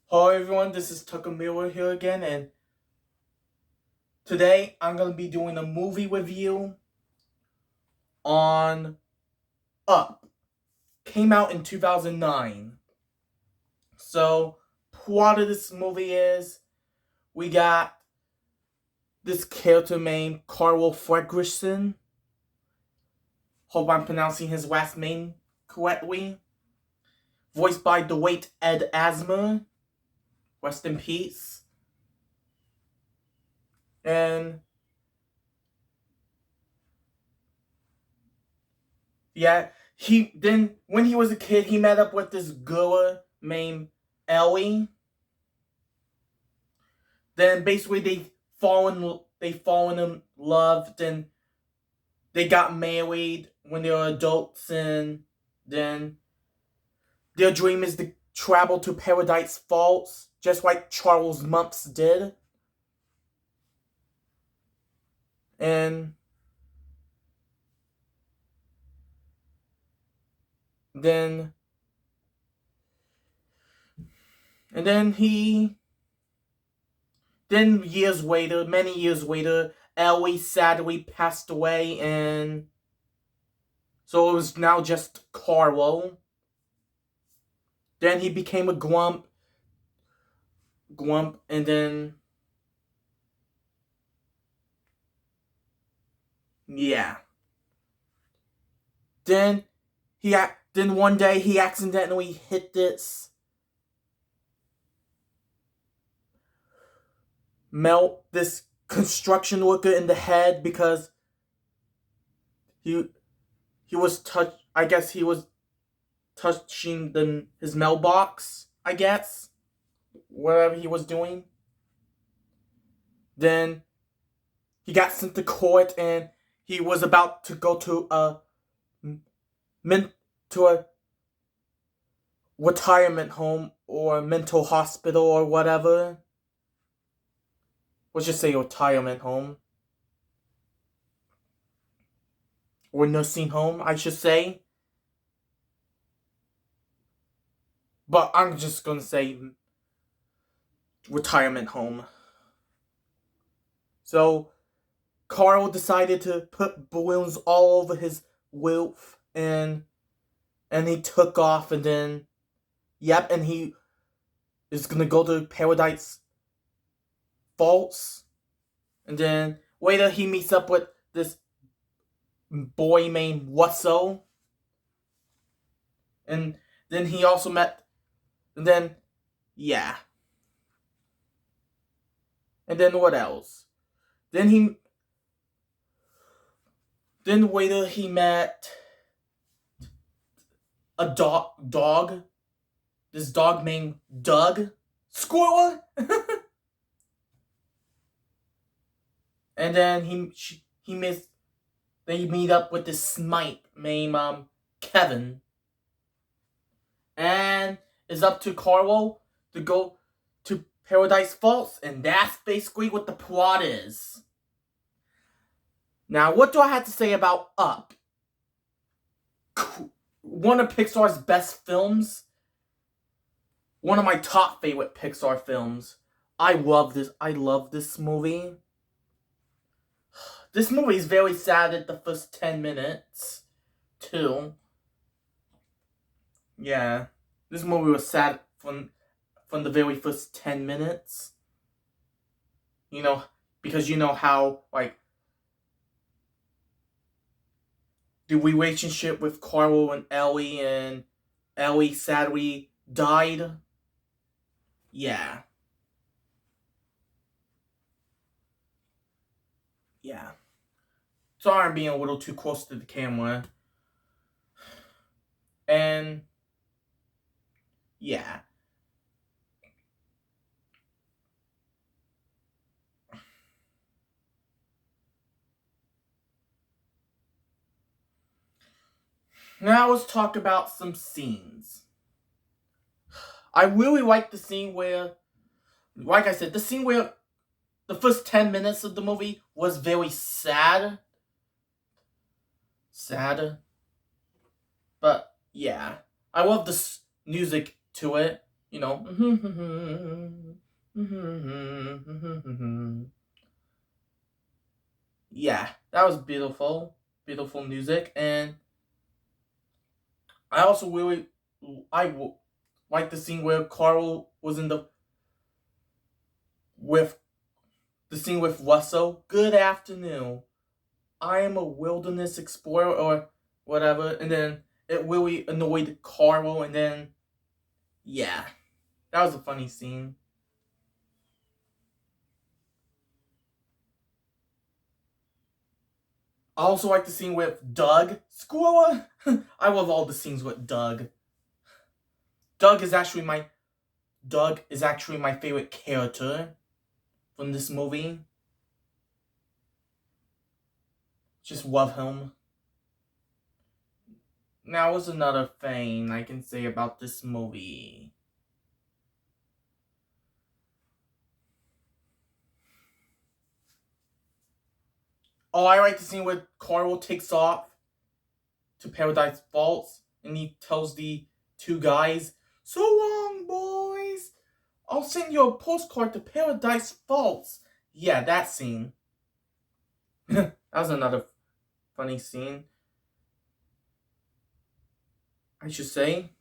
Hello everyone, this is Tucker Miller here again, and today I'm going to be doing a movie review on Up. Came out in 2009. So, plot of this movie is we got this character named Carl Fredrickson. Hope I'm pronouncing his last name correctly. Voiced by the late Ed Asner. Rest in peace. And yeah, when he was a kid, he met up with this girl named Ellie. Then basically they fall in love. Then they got married when they were adults, and then their dream is to travel to Paradise Falls, just like Charles Mumps did. And then and then he then many years later, Ellie sadly passed away, and so it was now just Carlo. Then he became a glump, and then yeah. Then then one day he accidentally hit this construction worker in the head because he he was touch. I guess he was touching his mailbox. I guess whatever he was doing. Then he got sent to court, and he was about to go to men to a retirement home or mental hospital or whatever. Let's just say retirement home or nursing home, I should say. But I'm just gonna say retirement home. So Carl decided to put balloons all over his roof, and he took off, and then and he is gonna go to Paradise Falls, and then later he meets up with this boy named Russell, and then he also met, and then yeah, and then what else? Then later he met a dog. This dog named Doug Squirrel. And then they meet up with this snipe named Kevin, and it's up to Carlo to go to Paradise Falls, and that's basically what the plot is. Now, what do I have to say about Up? One of Pixar's best films. One of my top favorite Pixar films. I love this movie. This movie is very sad at the first 10 minutes, too. Yeah. This movie was sad from the very first 10 minutes. You know, because you know how, like, the relationship with Carlo and Ellie sadly died. Yeah. Yeah. Sorry I'm being a little too close to the camera. And yeah. Now let's talk about some scenes. I really like the scene where, like I said, the scene where the first 10 minutes of the movie was very sad. Sad. But yeah. I love the music to it. you know. Yeah, that was beautiful, beautiful music, and I also really like the scene where Carl was in with the scene with Russell. Good afternoon. I am a wilderness explorer or whatever, and then it really annoyed Carl, and then yeah, that was a funny scene. I also like the scene with Doug. Squirrel. I love all the scenes with Doug. Doug is actually my Doug is actually my favorite character from this movie. Just love him. Now, what's another thing I can say about this movie? Oh, I like the scene where Carl takes off to Paradise Falls and he tells the two guys, "So long, boys. I'll send you a postcard to Paradise Falls." Yeah, that scene. That was another funny scene, I should say.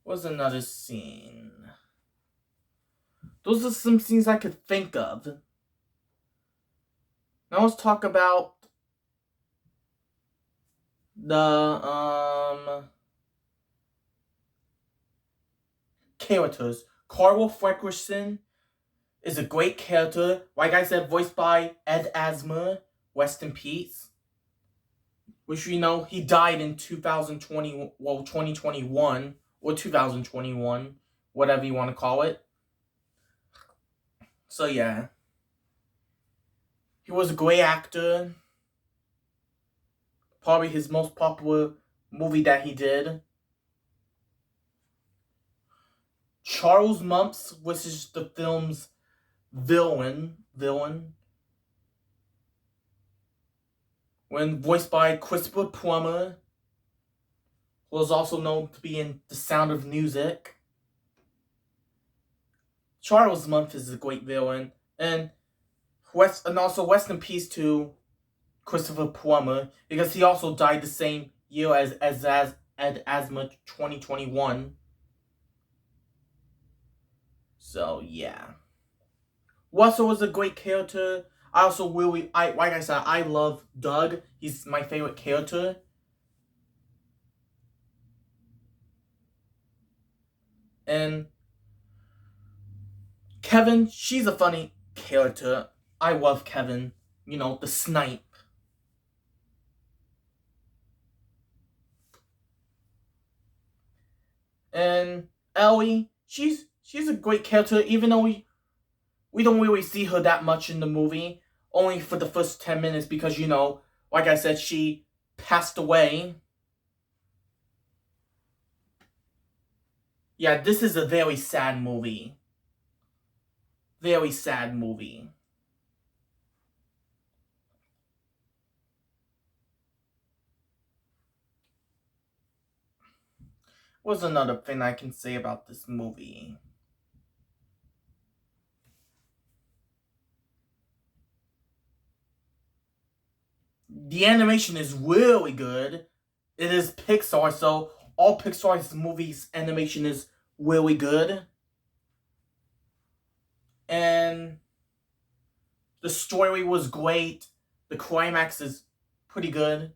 What was another scene? Those are some scenes I could think of. Now let's talk about the characters. Carl Fredricksen is a great character. Like I said, voiced by Ed Asner. Rest in peace. Which you know he died in 2021 or 2021, whatever you want to call it. So yeah, he was a great actor. Probably his most popular movie that he did. Charles Mumps, which is the film's villain, when voiced by Christopher Plummer, who was also known to be in The Sound of Music. Charles Mumps is a great villain, and also rest in peace to Christopher Plummer, because he also died the same year as Ed Asner 2021. So yeah. Russell was a great character. I also like I said, I love Doug. He's my favorite character. And Kevin, she's a funny character. I love Kevin. You know, the snipe. And Ellie, she's a great character, even though we don't really see her that much in the movie. Only for the first 10 minutes because, you know, like I said, she passed away. Yeah, this is a very sad movie. Very sad movie. What's another thing I can say about this movie? The animation is really good. It is Pixar, so all Pixar's movies animation is really good. And the story was great. The climax is pretty good.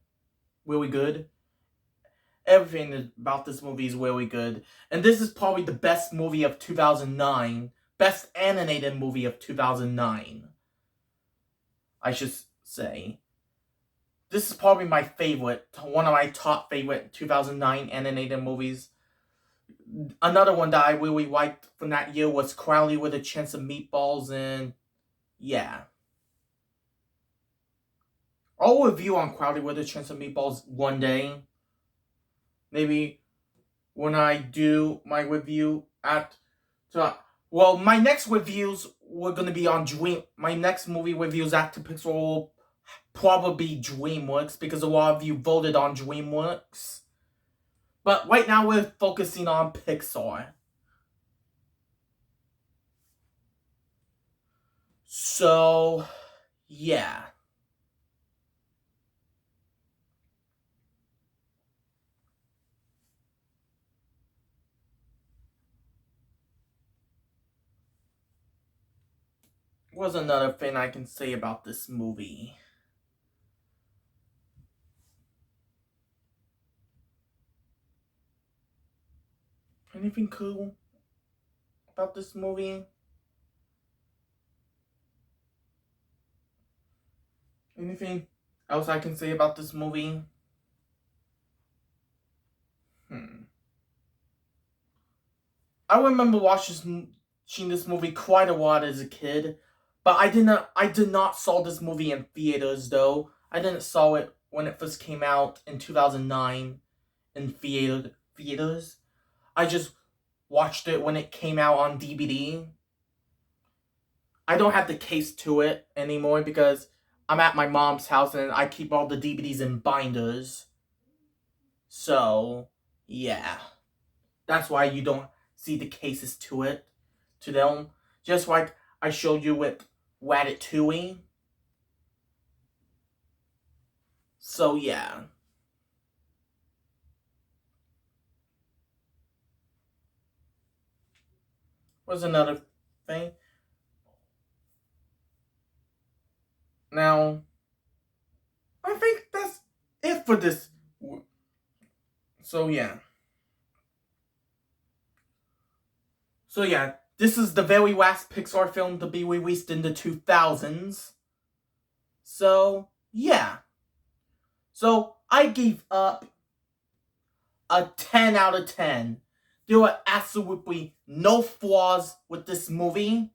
Really good. Everything about this movie is really good. And this is probably the best movie of 2009. Best animated movie of 2009. I should say. This is probably my favorite. One of my top favorite 2009 animated movies. Another one that I really liked from that year was Crowley with a Chance of Meatballs, and yeah. I'll review on Crowley with a Chance of Meatballs one day. Maybe when I do my review at... well, my next reviews were going to be on Dream... My next movie reviews after Pixar will probably be DreamWorks, because a lot of you voted on DreamWorks. But right now we're focusing on Pixar. So, yeah. What's another thing I can say about this movie? Anything cool about this movie? Anything else I can say about this movie? I remember watching this movie quite a lot as a kid, but I did not saw this movie in theaters though. I didn't saw it when it first came out in 2009 in theaters. I just watched it when it came out on DVD. I don't have the case to it anymore because I'm at my mom's house and I keep all the DVDs in binders. So, yeah. That's why you don't see the cases to them. Just like I showed you with Ratatouille. So, yeah. What's another thing? Now, I think that's it for this. So, yeah. So, yeah. This is the very last Pixar film to be released in the 2000s. So, yeah. So, I gave up a 10 out of 10. There were absolutely no flaws with this movie.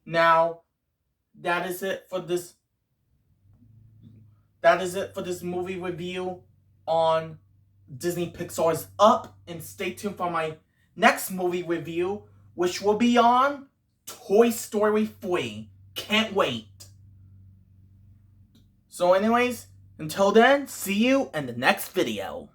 Now, that is it for this movie review on Disney Pixar's Up, and stay tuned for my next movie review, which will be on Toy Story 3. Can't wait. So anyways, until then, see you in the next video.